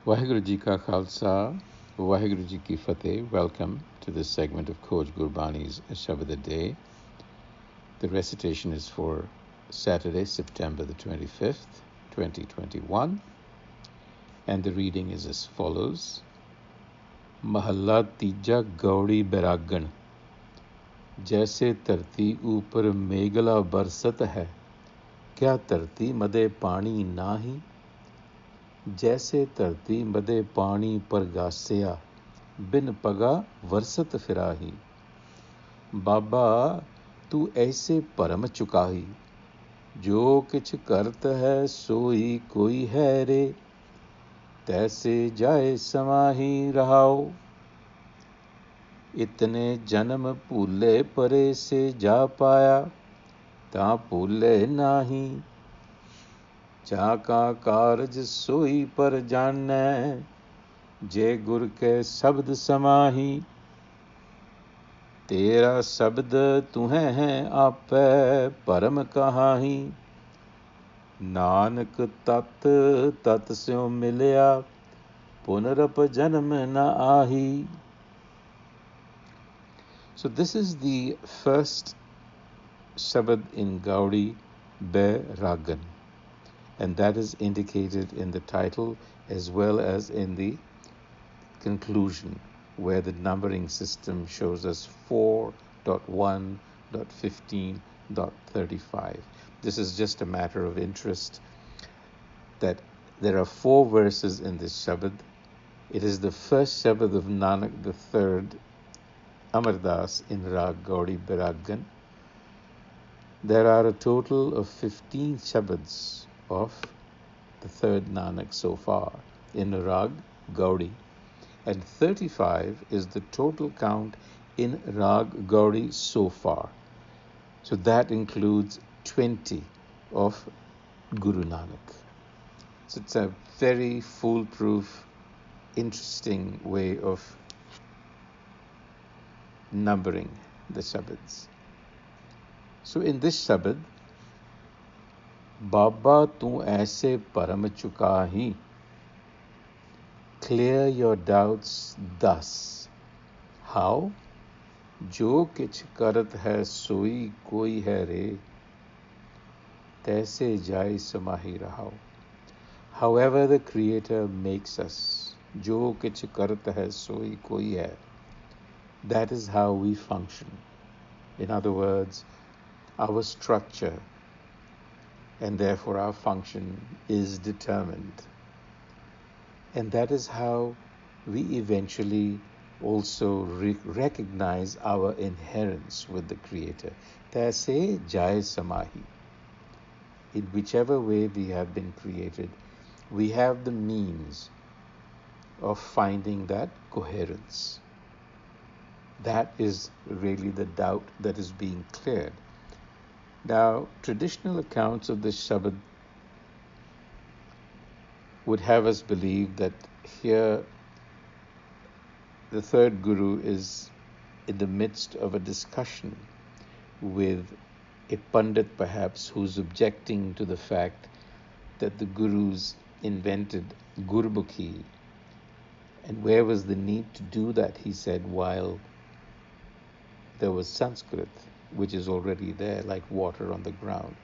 Waheguru Ji Ka Khalsa, Waheguru Ji Ki Fateh. Welcome to this segment of Coach Gurbani's a-sabad-a-day. The recitation is for Saturday, September the 25th, 2021. And the reading is as follows. Mahalla Tija Gaudi Beragan. Jaisi Dharti Uparmeghula Barsat hai. Kya Dharti Made Pani Nahi? जैसे धरती मदे पानी पर गासिया बिन पगा वरसत फिराही बाबा तू ऐसे परम चुकाही जो किछ करत है सोई कोई है रे तैसे जाए समाही रहाओ इतने जन्म भूले परे से जा पाया ता भूले नाही जाका कारज सोई पर जानै जे गुर के शब्द समाही तेरा शब्द तुहें है आपै परम कहाही नानक तत तत स्यों मिलिया पुनरप जन्म न आही. So this is the first Shabad in Gaudi Be Ragan. And that is indicated in the title as well as in the conclusion, where the numbering system shows us 4.1.15.35. This is just a matter of interest that there are 4 verses in this Shabad. It is the first Shabad of Nanak the third, Amar Das in Rag Gaudi Beragan. There are a total of 15 Shabads of the third Nanak so far in Rag Gaudi, and 35 is the total count in Rag Gaudi so far. So that includes 20 of Guru Nanak. So it's a very foolproof, interesting way of numbering the Shabads. So in this Shabad, Baba tu aise param chukahi. Clear your doubts thus. How? Jo kich karat hai soi koi hai re. Taise jai samahi rahao. However the Creator makes us, jo kich karat hai soi koi hai. That is how we function. In other words, our structure and therefore our function is determined. And that is how we eventually also recognize our inherence with the Creator. Taise jai samahi. In whichever way we have been created, we have the means of finding that coherence. That is really the doubt that is being cleared. Now, traditional accounts of this Shabad would have us believe that here the third Guru is in the midst of a discussion with a Pandit perhaps who's objecting to the fact that the Gurus invented Gurmukhi. And where was the need to do that, he said, while there was Sanskrit, which is already there like water on the ground.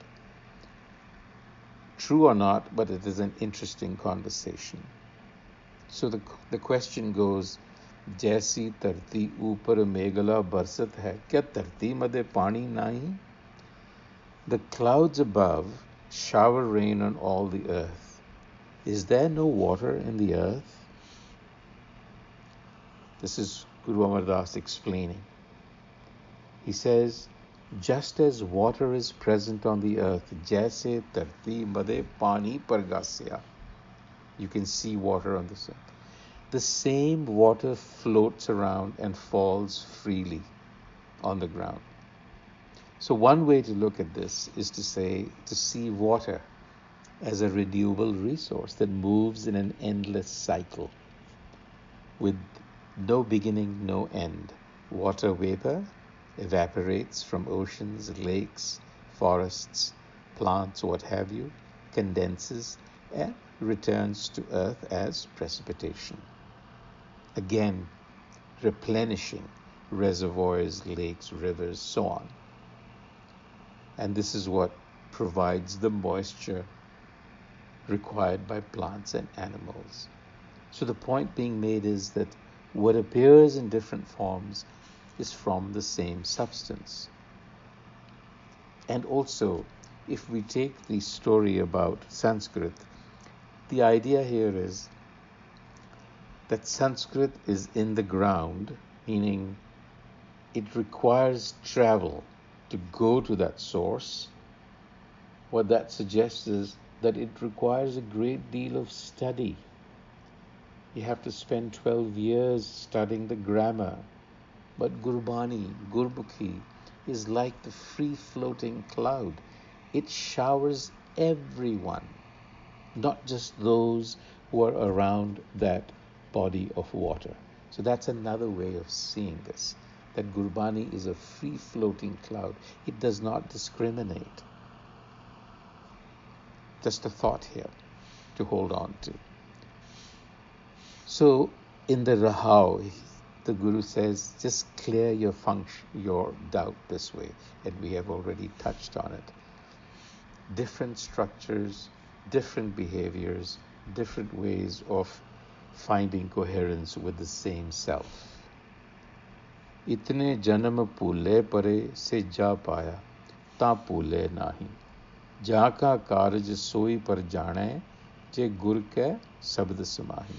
True or not, but it is an interesting conversation. So the question goes, Jaisi Dharti Uparmeghula Barsat hai, kya dharti made pani nahi? The clouds above shower rain on all the earth. Is there no water in the earth? This is Guru Amar Das explaining. He says, just as water is present on the earth, jaise dharti made pani par gasya. You can see water on the sun. The same water floats around and falls freely on the ground. So one way to look at this is to see water as a renewable resource that moves in an endless cycle with no beginning, no end. Water vapor evaporates from oceans, lakes, forests, plants, what have you, condenses, and returns to earth as precipitation, again replenishing reservoirs, lakes, rivers, so on. And this is what provides the moisture required by plants and animals. So the point being made is that what appears in different forms is from the same substance. And also, if we take the story about Sanskrit, the idea here is that Sanskrit is in the ground, meaning it requires travel to go to that source. What that suggests is that it requires a great deal of study. You have to spend 12 years studying the grammar. But Gurbani, Gurmukhi, is like the free-floating cloud. It showers everyone, not just those who are around that body of water. So that's another way of seeing this, that Gurbani is a free-floating cloud. It does not discriminate. Just a thought here to hold on to. So in the Rahau, the Guru says, just clear your doubt this way, and we have already touched on it. Different structures, different behaviors, different ways of finding coherence with the same self. Itne janam pule pare se ja paya, ta pule nahi. Ja ka karj soi par jane, je gur ke sabad samahi.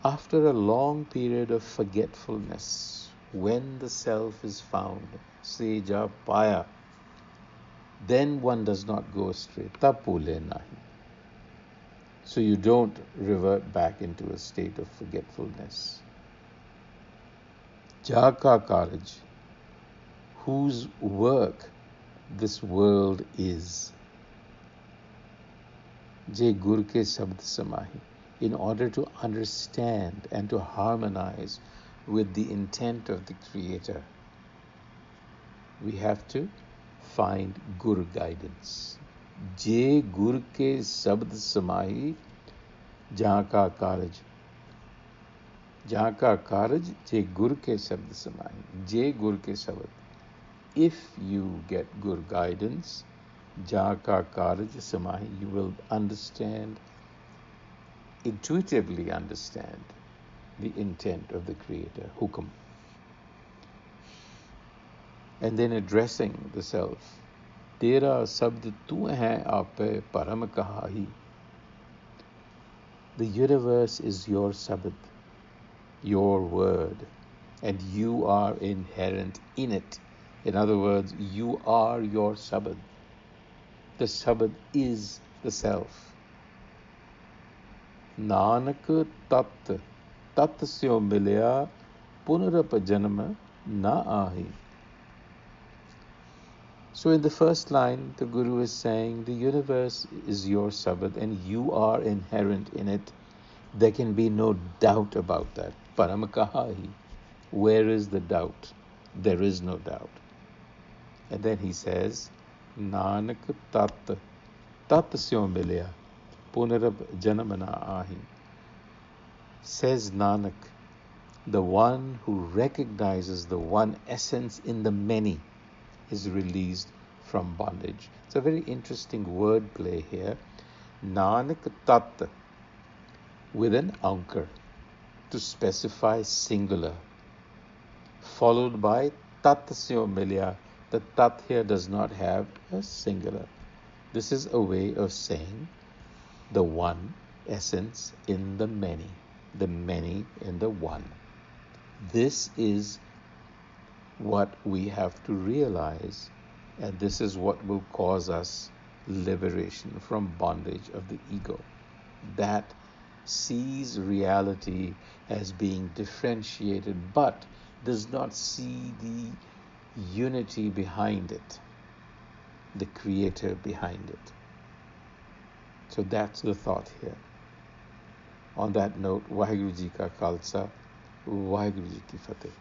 After a long period of forgetfulness, when the self is found, se ja paya, then one does not go astray. Ta pule nahi. So you don't revert back into a state of forgetfulness. Jaka Karaj, whose work this world is. Je Gur ke Sabd Samahi, in order to understand and to harmonize with the intent of the Creator, we have to find Gur guidance. Je Gur ke Sabd Samahi, Jaka Karaj. Jaka Karaj, Je Gur ke Sabd Samahi. Je Gur ke Sabd. If you get Gur guidance, Jaka Karaj Samahi, you will understand, intuitively understand the intent of the Creator, Hukum. And then addressing the self, Tera sabd tu hai ape param kahahi. The universe is your sabad, your word, and you are inherent in it. In other words, you are your sabad. The sabad is the self. Nanak tat, tat syo milya punarap janma na ahi. So in the first line, the Guru is saying the universe is your sabad and you are inherent in it. There can be no doubt about that. Paramakahahi. Where is the doubt? There is no doubt. And then he says, Nanak tat, tat syo milya, punarab janamana ahi. Says Nanak, the one who recognizes the one essence in the many is released from bondage. It's a very interesting word play here. Nanak tat, with an anchor to specify singular, followed by tat syo milya. The tat here does not have a singular. This is a way of saying the one essence in the many in the one. This is what we have to realize, and this is what will cause us liberation from bondage of the ego. That sees reality as being differentiated, but does not see the unity behind it, the Creator behind it. So that's the thought here. On that note, Vaheguru Ji Ka Khalsa, Vaheguru Ji Ki Fateh.